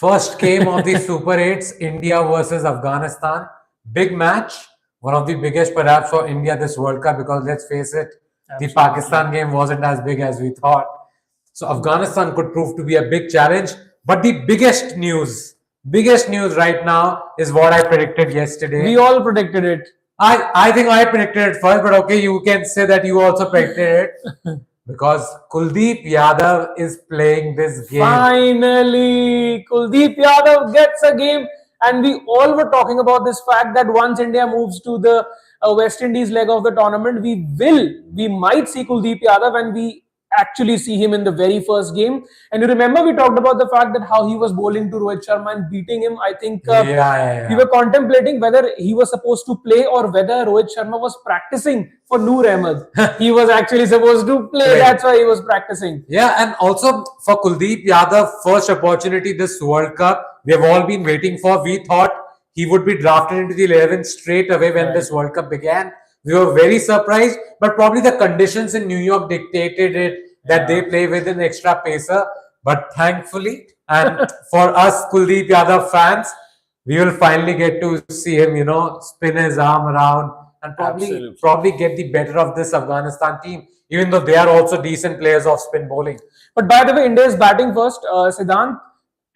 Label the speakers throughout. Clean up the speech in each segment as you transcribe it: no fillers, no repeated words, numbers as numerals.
Speaker 1: First game of the Super 8s, India versus Afghanistan. Big match. One of the biggest perhaps for India this World Cup because let's face it, the
Speaker 2: Absolutely.
Speaker 1: Pakistan game wasn't as big as we thought. So Afghanistan could prove to be a big challenge. But the biggest news right now is what I predicted yesterday.
Speaker 2: We all predicted it.
Speaker 1: I think I predicted it first, but okay, you can say that you also predicted it. Because Kuldeep Yadav is playing this game.
Speaker 2: Finally, Kuldeep Yadav gets a game, and we all were talking about this fact that once India moves to the West Indies leg of the tournament, we might see Kuldeep Yadav, and we actually see him in the very first game. And you remember we talked about the fact that how he was bowling to Rohit Sharma and beating him. I think we were contemplating whether he was supposed to play or whether Rohit Sharma was practicing for Noor Ahmed. He was actually supposed to play. That's why he was practicing.
Speaker 1: Yeah, and also for Kuldeep Yadav, first opportunity this World Cup, we have all been waiting for. We thought he would be drafted into the 11 straight away when this World Cup began. We were very surprised, but probably the conditions in New York dictated it that they play with an extra pacer. But thankfully, and for us Kuldeep Yadav fans, we will finally get to see him, spin his arm around and probably get the better of this Afghanistan team, even though they are also decent players of spin bowling.
Speaker 2: But by the way, India is batting first, Siddhant.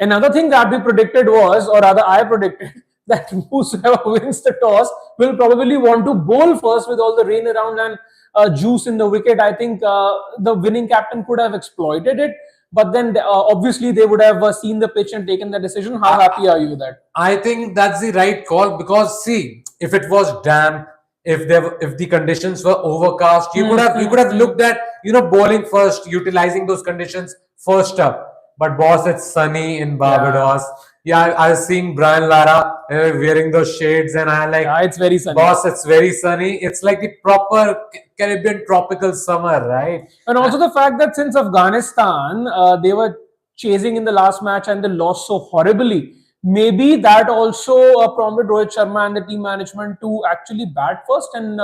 Speaker 2: Another thing that we predicted was, or rather I predicted, that whosoever wins the toss will probably want to bowl first with all the rain around and juice in the wicket. I think the winning captain could have exploited it, but then obviously they would have seen the pitch and taken the decision. How happy are you with that?
Speaker 1: I think that's the right call because see, if it was damp, if the conditions were overcast, you could have looked at bowling first, utilizing those conditions first up. But boss, it's sunny in Barbados. Yeah, I was seeing Brian Lara wearing those shades, and I like.
Speaker 2: Yeah, it's very sunny.
Speaker 1: Boss, it's very sunny. It's like the proper Caribbean tropical summer, right?
Speaker 2: And also the fact that since Afghanistan, they were chasing in the last match and they lost so horribly. Maybe that also prompted Rohit Sharma and the team management to actually bat first and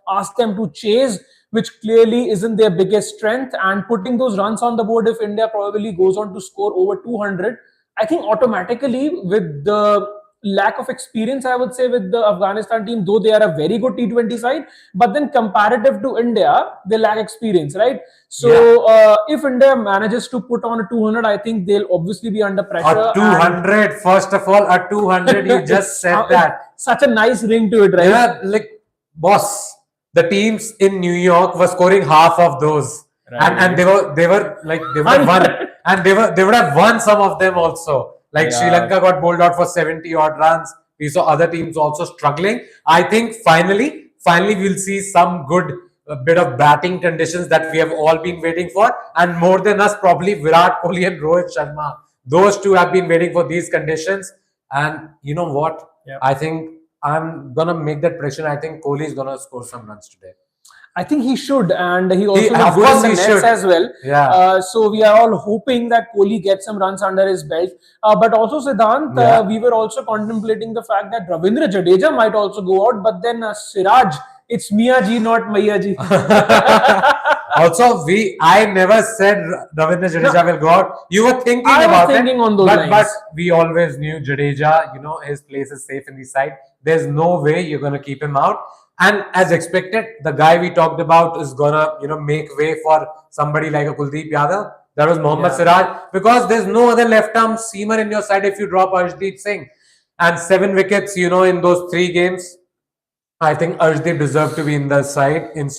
Speaker 2: ask them to chase, which clearly isn't their biggest strength. And putting those runs on the board, if India probably goes on to score over 200, I think automatically with the lack of experience, I would say, with the Afghanistan team, though they are a very good T20 side, but then comparative to India, they lack experience, right? So if India manages to put on a 200, I think they'll obviously be under pressure.
Speaker 1: A 200, first of all, a 200, you just said that.
Speaker 2: Such a nice ring to it, right?
Speaker 1: Yeah, like, boss, the teams in New York were scoring half of those. Right. And they were won. And they would have won some of them also. Like Sri Lanka got bowled out for 70 odd runs. We saw other teams also struggling. I think finally we'll see some good bit of batting conditions that we have all been waiting for. And more than us, probably Virat Kohli and Rohit Sharma. Those two have been waiting for these conditions. And you know what? I think I'm going to make that prediction. I think Kohli is going to score some runs today.
Speaker 2: I think he should, and he also has good in the nets as well.
Speaker 1: Yeah.
Speaker 2: So we are all hoping that Kohli gets some runs under his belt. But also, Siddhant, we were also contemplating the fact that Ravindra Jadeja might also go out, but then Siraj, it's Mia ji, not Maiya ji.
Speaker 1: Also, I never said Ravindra Jadeja will go out. You were thinking about it.
Speaker 2: On those lines.
Speaker 1: But we always knew Jadeja, his place is safe in the side. There's no way you're going to keep him out. And as expected, the guy we talked about is gonna, make way for somebody like a Kuldeep Yadav. That was Mohammad Siraj, because there's no other left-arm seamer in your side if you drop Arshdeep Singh. And 7 wickets, in those 3 games. I think Arshdeep deserved to be in the side. And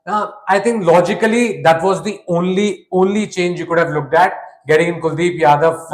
Speaker 1: I think logically, that was the only change you could have looked at, getting in Kuldeep Yadav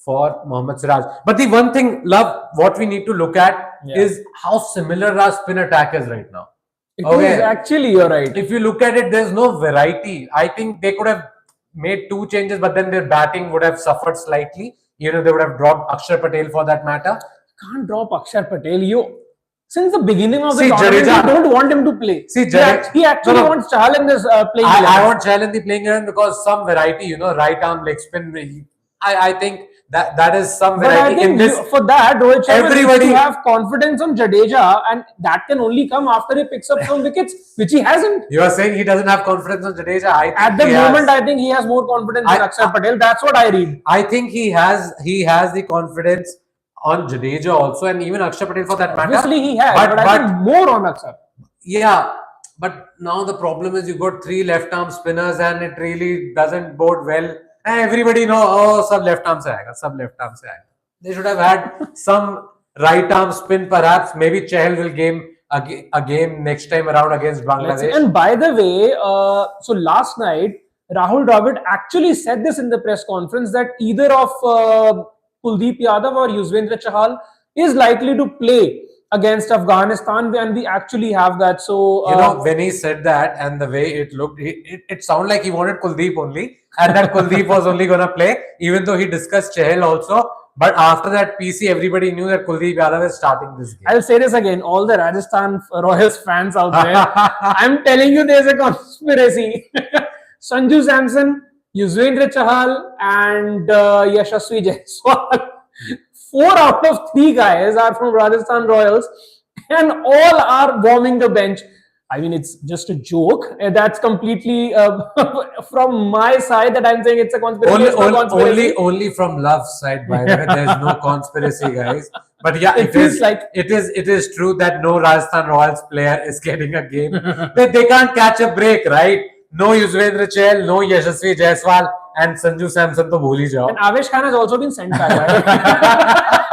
Speaker 1: for Mohammad Siraj. But the one thing, what we need to look at is how similar our spin attack is right now.
Speaker 2: It is actually, you're right.
Speaker 1: If you look at it, there's no variety. I think they could have made 2 changes, but then their batting would have suffered slightly. They would have dropped Akshar Patel for that matter.
Speaker 2: Can't drop Akshar Patel. Since the beginning of the tournament, you don't want him to play. He actually wants Chahal in this playing 11.
Speaker 1: I want Chahal in the playing 11 because some variety, right arm leg spin. I think That is some
Speaker 2: But I
Speaker 1: variety
Speaker 2: think
Speaker 1: in this.
Speaker 2: for that, Rohit Sharma needs
Speaker 1: Everybody-
Speaker 2: to have confidence on Jadeja, and that can only come after he picks up some wickets, which he hasn't.
Speaker 1: You are saying he doesn't have confidence on Jadeja. I think
Speaker 2: At the
Speaker 1: he
Speaker 2: moment,
Speaker 1: has.
Speaker 2: I think he has more confidence than
Speaker 1: I-
Speaker 2: Akshar Patel. That's what I read.
Speaker 1: I think he has the confidence on Jadeja also, and even Akshar Patel for that matter.
Speaker 2: Obviously, he has, but I think more on Akshar.
Speaker 1: Yeah, but now the problem is you got 3 left arm spinners, and it really doesn't bode well. And everybody know, oh, sub left arm se aayega, sub left arm se aayega. They should have had some right arm spin, perhaps. Maybe Chahal will game a game next time around against Bangladesh.
Speaker 2: And by the way, so last night, Rahul Dravid actually said this in the press conference that either of Kuldeep Yadav or Yuzvendra Chahal is likely to play against Afghanistan, and we actually have that. So
Speaker 1: You know, when he said that and the way it looked, it sounded like he wanted Kuldeep only, and that Kuldeep was only going to play, even though he discussed Chahal also. But after that PC, everybody knew that Kuldeep Yadav is starting this game.
Speaker 2: I'll say this again, all the Rajasthan Royals fans out there, I'm telling you, there's a conspiracy. Sanju Samson, Yuzvendra Chahal, and Yashasvi Jaiswal. 4 out of 3 guys are from Rajasthan Royals, and all are warming the bench. I mean, it's just a joke. That's completely from my side that I'm saying it's a conspiracy. It's not conspiracy.
Speaker 1: Only from love's side, by the way. There's no conspiracy, guys. But yeah,
Speaker 2: It feels like-
Speaker 1: it is true that no Rajasthan Royals player is getting a game. they can't catch a break, right? No Yuzvendra Chahal, no Yashasvi Jaiswal, and Sanju Samson to bhul hi jao.
Speaker 2: And Avesh Khan has also been sent back, right?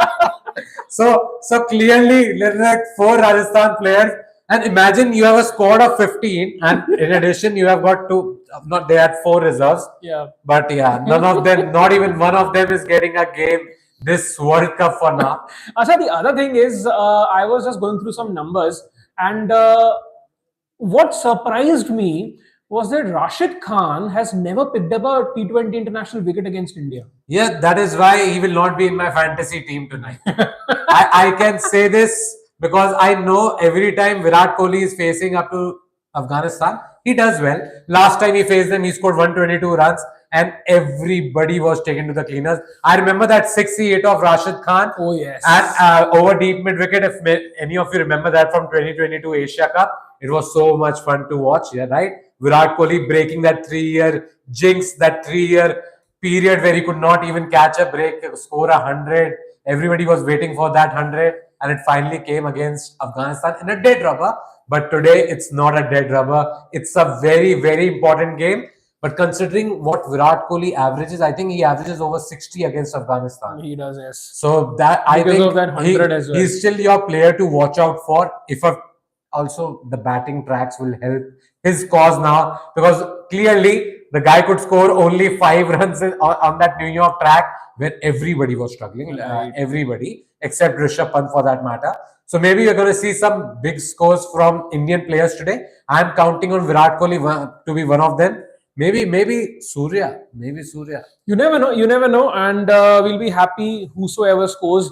Speaker 1: So clearly, there's like 4 Rajasthan players. And imagine you have a squad of 15, and in addition, you have got 2. Not they had 4 reserves.
Speaker 2: Yeah.
Speaker 1: But yeah, none of them, not even one of them, is getting a game this World Cup for now.
Speaker 2: Asha, the other thing is, I was just going through some numbers, and what surprised me was that Rashid Khan has never picked up a T20 international wicket against India.
Speaker 1: Yeah, that is why he will not be in my fantasy team tonight. I can say this because I know every time Virat Kohli is facing up to Afghanistan, he does well. Last time he faced them, he scored 122 runs, and everybody was taken to the cleaners. I remember that 68 of Rashid Khan.
Speaker 2: Oh, yes.
Speaker 1: And over deep mid wicket. If any of you remember that from 2022 Asia Cup, it was so much fun to watch. Yeah, right. Virat Kohli breaking that 3-year jinx, that 3-year period where he could not even catch a break, score 100. Everybody was waiting for that 100, and it finally came against Afghanistan in a dead rubber. But today, it's not a dead rubber. It's a very, very important game. But considering what Virat Kohli averages, I think he averages over 60 against Afghanistan.
Speaker 2: He does, yes.
Speaker 1: So that I
Speaker 2: Because
Speaker 1: think
Speaker 2: of that 100 as well.
Speaker 1: he's still your player to watch out for. Also the batting tracks will help his cause now, because clearly the guy could score only 5 runs on that New York track where everybody was struggling,
Speaker 2: Right.
Speaker 1: everybody except Rishabh Pant for that matter. So maybe you're going to see some big scores from Indian players today. I'm counting on Virat Kohli to be one of them. Maybe Surya.
Speaker 2: You never know, and we'll be happy whosoever scores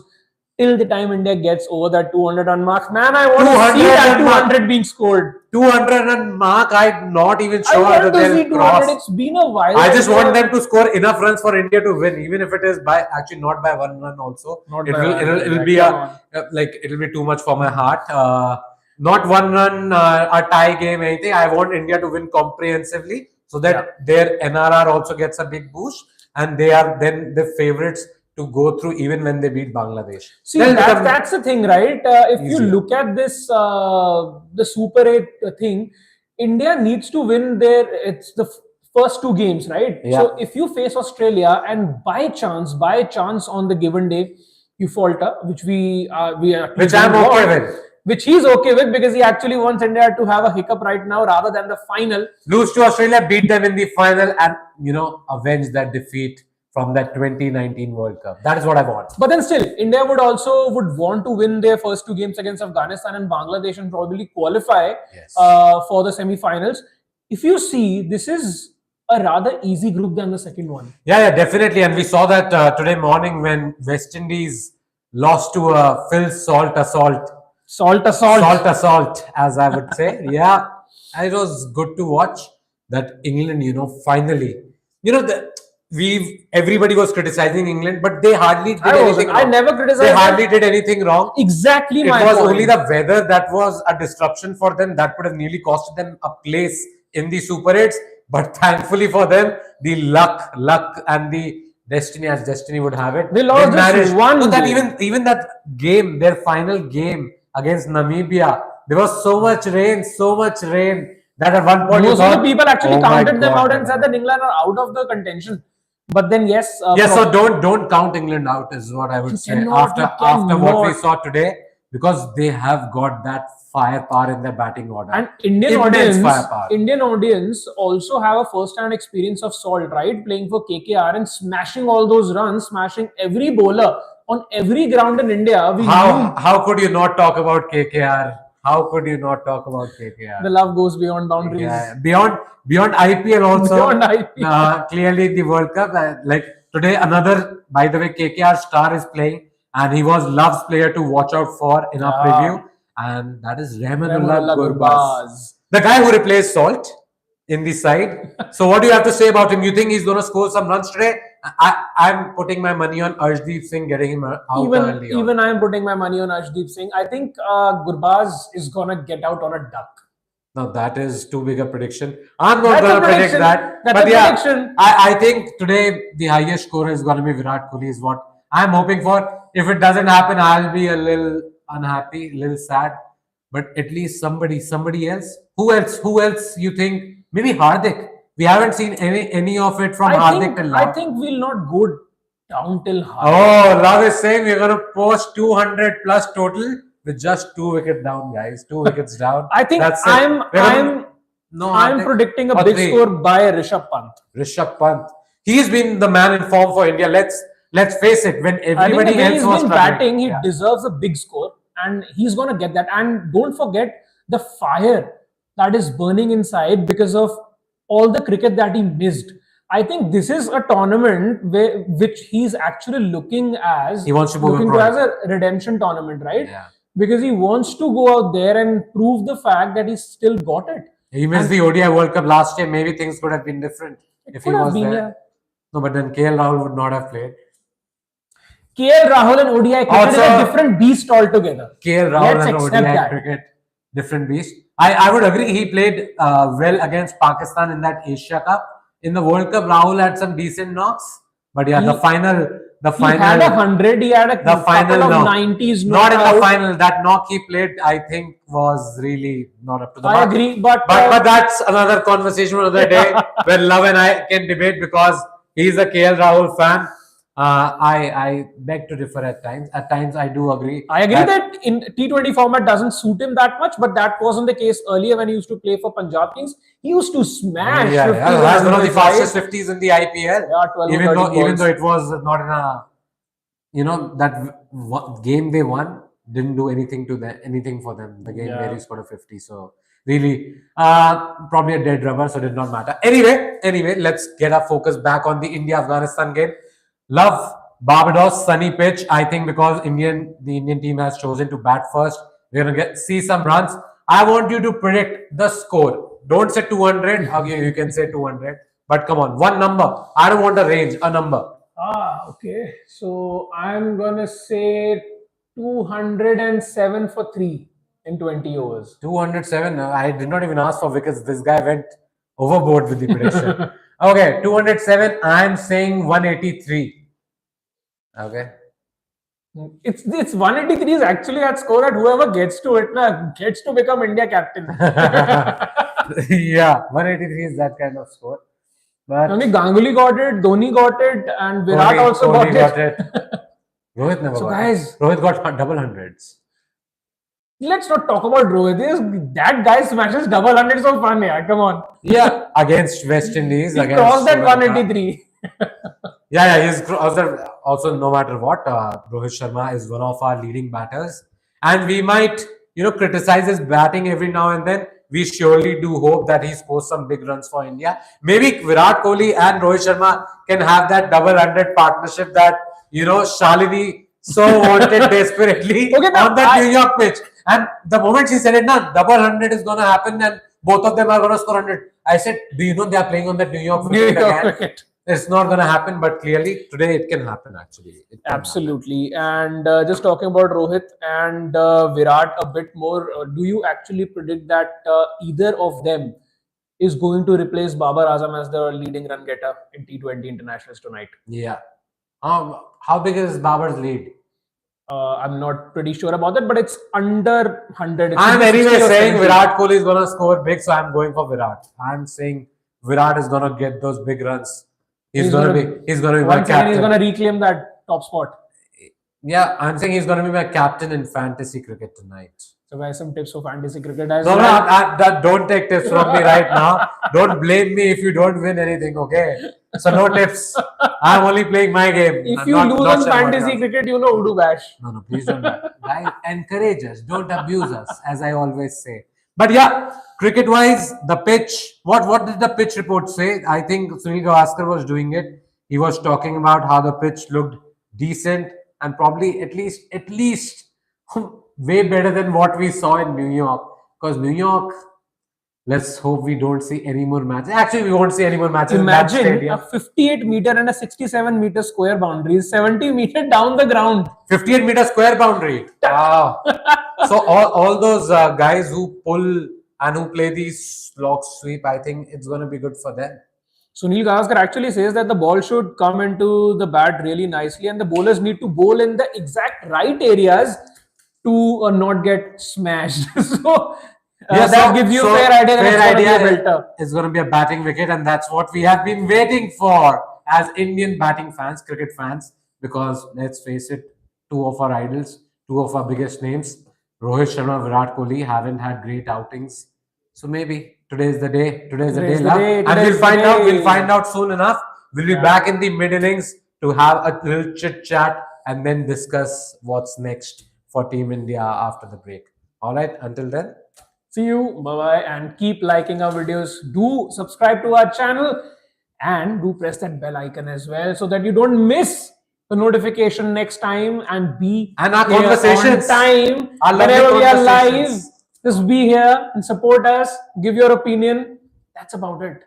Speaker 2: till the time India gets over that 200 run mark. Man, I want to
Speaker 1: 200
Speaker 2: see that
Speaker 1: run mark.
Speaker 2: 200 being scored.
Speaker 1: 200 run mark, I'm not even
Speaker 2: I
Speaker 1: sure
Speaker 2: want
Speaker 1: that
Speaker 2: to see
Speaker 1: they'll
Speaker 2: 200.
Speaker 1: cross.
Speaker 2: It's been a while.
Speaker 1: I just want them to score enough runs for India to win, even if it is not by 1 run also.
Speaker 2: Not
Speaker 1: It
Speaker 2: by
Speaker 1: will,
Speaker 2: one
Speaker 1: it'll,
Speaker 2: run,
Speaker 1: it'll
Speaker 2: yeah,
Speaker 1: be
Speaker 2: come
Speaker 1: it'll be too much for my heart. Not 1 run, a tie game, anything. I want India to win comprehensively so that their NRR also gets a big boost, and they are then the favorites to go through even when they beat Bangladesh.
Speaker 2: See,
Speaker 1: They'll become-
Speaker 2: that's the thing, right? If you
Speaker 1: Easier.
Speaker 2: look at this, the Super 8 thing, India needs to win it's the first 2 games, right?
Speaker 1: Yeah.
Speaker 2: So if you face Australia and by chance on the given day, you falter, which we
Speaker 1: Which I'm okay with.
Speaker 2: which he's okay with, because he actually wants India to have a hiccup right now rather than the final.
Speaker 1: Lose to Australia, beat them in the final, and avenge that defeat from that 2019 World Cup. That is what I want.
Speaker 2: But then still, India would want to win their first 2 games against Afghanistan and Bangladesh and probably qualify
Speaker 1: Yes.
Speaker 2: for the semi-finals. If you see, this is a rather easy group than the second one.
Speaker 1: Yeah, definitely. And we saw that today morning when West Indies lost to a Phil Salt assault, as I would say. Yeah, it was good to watch that England, finally, everybody was criticizing England, but they hardly did
Speaker 2: I
Speaker 1: anything
Speaker 2: wasn't.
Speaker 1: wrong.
Speaker 2: I never criticized
Speaker 1: They
Speaker 2: them.
Speaker 1: hardly did anything wrong.
Speaker 2: Exactly
Speaker 1: It
Speaker 2: my
Speaker 1: was
Speaker 2: point.
Speaker 1: only the weather that was a disruption for them that could have nearly cost them a place in the Super 8s. But thankfully for them, the luck and the destiny, as destiny would have it,
Speaker 2: They lost just
Speaker 1: managed.
Speaker 2: one
Speaker 1: No, that
Speaker 2: game.
Speaker 1: even that game, their final game against Namibia, there was so much rain that at one point you
Speaker 2: Most of the
Speaker 1: thought,
Speaker 2: people actually
Speaker 1: "Oh my
Speaker 2: counted them
Speaker 1: God,
Speaker 2: out
Speaker 1: they're
Speaker 2: and said
Speaker 1: gonna-"
Speaker 2: that England are out of the contention. But then yes,
Speaker 1: Yeah, so don't count England out is what I would
Speaker 2: You
Speaker 1: say
Speaker 2: cannot, you
Speaker 1: after what we
Speaker 2: cannot.
Speaker 1: saw today, because they have got that firepower in their batting order.
Speaker 2: And Indian
Speaker 1: Immense
Speaker 2: audience,
Speaker 1: firepower.
Speaker 2: Indian audience also have a first-hand experience of Salt, right? Playing for KKR and smashing all those runs, smashing every bowler on every ground in India. We knew
Speaker 1: How could you not talk about KKR? How could you not talk about KKR?
Speaker 2: the love goes beyond boundaries.
Speaker 1: Yeah, beyond IPL also.
Speaker 2: Beyond IPL.
Speaker 1: Clearly the World Cup. Like today, another, by the way, KKR star is playing, and he was Love's player to watch out for in our
Speaker 2: Yeah.
Speaker 1: preview, and that is Rahmanullah
Speaker 2: Rahmanullah
Speaker 1: Gurbaz,
Speaker 2: Gurbaz.
Speaker 1: the guy who replaced Salt in the side. So what do you have to say about him? You think he's going to score some runs today? I'm putting my money on Arshdeep Singh getting him out early on.
Speaker 2: Even I am putting my money on Arshdeep Singh. I think Gurbaz is gonna get out on a duck.
Speaker 1: Now that is too big a prediction. I'm not
Speaker 2: That's a
Speaker 1: going to predict
Speaker 2: prediction.
Speaker 1: that.
Speaker 2: That's
Speaker 1: but
Speaker 2: a
Speaker 1: yeah,
Speaker 2: prediction.
Speaker 1: I think today the highest scorer is going to be Virat Kohli is what I'm hoping for. If it doesn't happen, I'll be a little unhappy, a little sad. But at least somebody else. Who else you think? Maybe Hardik. We haven't seen any of it from Hardik till now.
Speaker 2: I think we'll not go down till Hardik.
Speaker 1: Oh, Love is saying we're going to post 200 plus total with just 2 wickets down, guys. 2 wickets down.
Speaker 2: I think
Speaker 1: That's it.
Speaker 2: I'm
Speaker 1: Hardik.
Speaker 2: predicting a
Speaker 1: Or
Speaker 2: big
Speaker 1: 3.
Speaker 2: score by Rishabh Pant.
Speaker 1: Rishabh Pant. He's been the man in form for India. Let's face it. When
Speaker 2: I think
Speaker 1: everybody
Speaker 2: the way
Speaker 1: else
Speaker 2: he's
Speaker 1: was
Speaker 2: been
Speaker 1: struggling,
Speaker 2: batting, he
Speaker 1: yeah.
Speaker 2: deserves a big score, and he's gonna get that. And don't forget the fire that is burning inside because of all the cricket that he missed. I think this is a tournament which he's actually looking as
Speaker 1: He wants to prove
Speaker 2: looking
Speaker 1: a
Speaker 2: to
Speaker 1: point.
Speaker 2: as a redemption tournament, right?
Speaker 1: Yeah.
Speaker 2: Because he wants to go out there and prove the fact that he's still got it.
Speaker 1: He missed the ODI World Cup last year. Maybe things could have been different if he
Speaker 2: Could have
Speaker 1: was
Speaker 2: been,
Speaker 1: there.
Speaker 2: yeah.
Speaker 1: No, but then KL Rahul would not have played.
Speaker 2: KL Rahul and ODI cricket is a
Speaker 1: Also-
Speaker 2: different beast altogether.
Speaker 1: KL Rahul
Speaker 2: Let's
Speaker 1: and
Speaker 2: accept
Speaker 1: ODI
Speaker 2: that.
Speaker 1: cricket, different beast. I would agree. He played well against Pakistan in that Asia Cup. In the World Cup, Rahul had some decent knocks. But yeah, the final.
Speaker 2: He had 100, he had a
Speaker 1: The final
Speaker 2: couple of
Speaker 1: knock.
Speaker 2: 90s
Speaker 1: Not in the
Speaker 2: out.
Speaker 1: final. That knock he played, I think, was really not up to the
Speaker 2: I
Speaker 1: mark.
Speaker 2: agree, but
Speaker 1: But that's another conversation for another day where Love and I can debate because he's a KL Rahul fan. I beg to differ at times. At times, I do agree.
Speaker 2: I agree that in T20 format doesn't suit him that much, but that wasn't the case earlier when he used to play for Punjab Kings. He used to smash. 50s
Speaker 1: that's
Speaker 2: and
Speaker 1: one of the
Speaker 2: 100s.
Speaker 1: fastest 50s in the IPL.
Speaker 2: Yeah, 12 or
Speaker 1: even
Speaker 2: 13
Speaker 1: though
Speaker 2: balls.
Speaker 1: it was not in a, that game they won didn't do anything to them, anything for them. The game
Speaker 2: Yeah.
Speaker 1: where he scored a 50. So really, probably a dead rubber, so it did not matter. Anyway, let's get our focus back on the India-Afghanistan game. Love Barbados sunny pitch. I think because the Indian team has chosen to bat first, we're gonna see some runs. I want you to predict the score. Don't say 200. Okay, you can say 200, but come on, one number. I don't want a range, a number.
Speaker 2: Okay. So I'm gonna say 207 for 3 in 20 overs.
Speaker 1: 207. I did not even ask for wickets. This guy went overboard with the prediction. Okay, 207. I'm saying 183. Okay.
Speaker 2: It's 183 is actually that score at whoever gets to it gets to become India captain.
Speaker 1: Yeah, 183 is that kind of score. But
Speaker 2: Only Ganguly got it, Dhoni got it, and Virat also
Speaker 1: Kohli
Speaker 2: got it.
Speaker 1: Rohit never
Speaker 2: So
Speaker 1: got
Speaker 2: guys-
Speaker 1: it. Rohit got double hundreds.
Speaker 2: Let's not talk about Rohit. That guy smashes double hundreds so fun, yeah. Come on.
Speaker 1: Yeah, against West Indies.
Speaker 2: He
Speaker 1: against
Speaker 2: crossed that
Speaker 1: Sri Lanka.
Speaker 2: 183.
Speaker 1: Yeah, he's also no matter what. Rohit Sharma is one of our leading batters, and we might, criticize his batting every now and then. We surely do hope that he scores some big runs for India. Maybe Virat Kohli and Rohit Sharma can have that double hundred partnership that Shalini so wanted desperately
Speaker 2: Okay, now
Speaker 1: on that New York pitch. And the moment she said it, double hundred is going to happen, and both of them are going to score 100. I said, do you know they are playing on that New York
Speaker 2: New
Speaker 1: cricket
Speaker 2: York
Speaker 1: again?
Speaker 2: cricket.
Speaker 1: it's not going to happen, but clearly today it can happen actually. It can happen.
Speaker 2: Absolutely. And just talking about Rohit and Virat a bit more, do you actually predict that either of them is going to replace Babar Azam as the leading run getter in T20 internationals tonight?
Speaker 1: Yeah. How big is Babar's lead?
Speaker 2: I'm not pretty sure about that, but it's under 100. It should
Speaker 1: I'm
Speaker 2: be 60
Speaker 1: anyway
Speaker 2: or
Speaker 1: saying
Speaker 2: 70.
Speaker 1: Virat Kohli is going to score big, so I'm going for Virat. I'm saying Virat is going to get those big runs. He's going to be my
Speaker 2: once again, he's
Speaker 1: captain.
Speaker 2: going to reclaim that top spot.
Speaker 1: Yeah, I'm saying he's going to be my captain in fantasy cricket tonight.
Speaker 2: So, guys, some tips for fantasy cricket as
Speaker 1: No,
Speaker 2: well.
Speaker 1: don't take tips from me right now. Don't blame me if you don't win anything, okay? So no tips. I'm only playing my game.
Speaker 2: If you lose on fantasy cricket, you know Udu Bash.
Speaker 1: No, please don't. Guys, encourage us. Don't abuse us, as I always say. But yeah, cricket-wise, the pitch. What did the pitch report say? I think Sunil Gavaskar was doing it. He was talking about how the pitch looked decent and probably at least way better than what we saw in New York. Because New York, let's hope we don't see any more matches. Actually, we won't see any more matches in that
Speaker 2: Imagine
Speaker 1: stadium.
Speaker 2: a 58-meter and a 67-meter square boundary, 70-meter down the ground.
Speaker 1: 58-meter square boundary. Wow. So all those guys who pull and who play these slog sweep, I think it's going to be good for them.
Speaker 2: Sunil Gavaskar actually says that the ball should come into the bat really nicely and the bowlers need to bowl in the exact right areas to not get smashed. So that gives you a fair idea that
Speaker 1: it's going to be a batting wicket, and that's what we have been waiting for as Indian batting fans, cricket fans, because let's face it, two of our idols, two of our biggest names, Rohit Sharma, Virat Kohli, haven't had great outings. So maybe today is the day. Today's the day. And we'll find out. We'll find out soon enough. We'll be back in the mid innings to have a little chit chat and then discuss what's next for Team India after the break. All right. Until then.
Speaker 2: See you. Bye-bye. And keep liking our videos. Do subscribe to our channel and do press that bell icon as well so that you don't miss the notification next time and
Speaker 1: our conversations
Speaker 2: on time whenever we are live. Just be here and support us. Give your opinion. That's about it.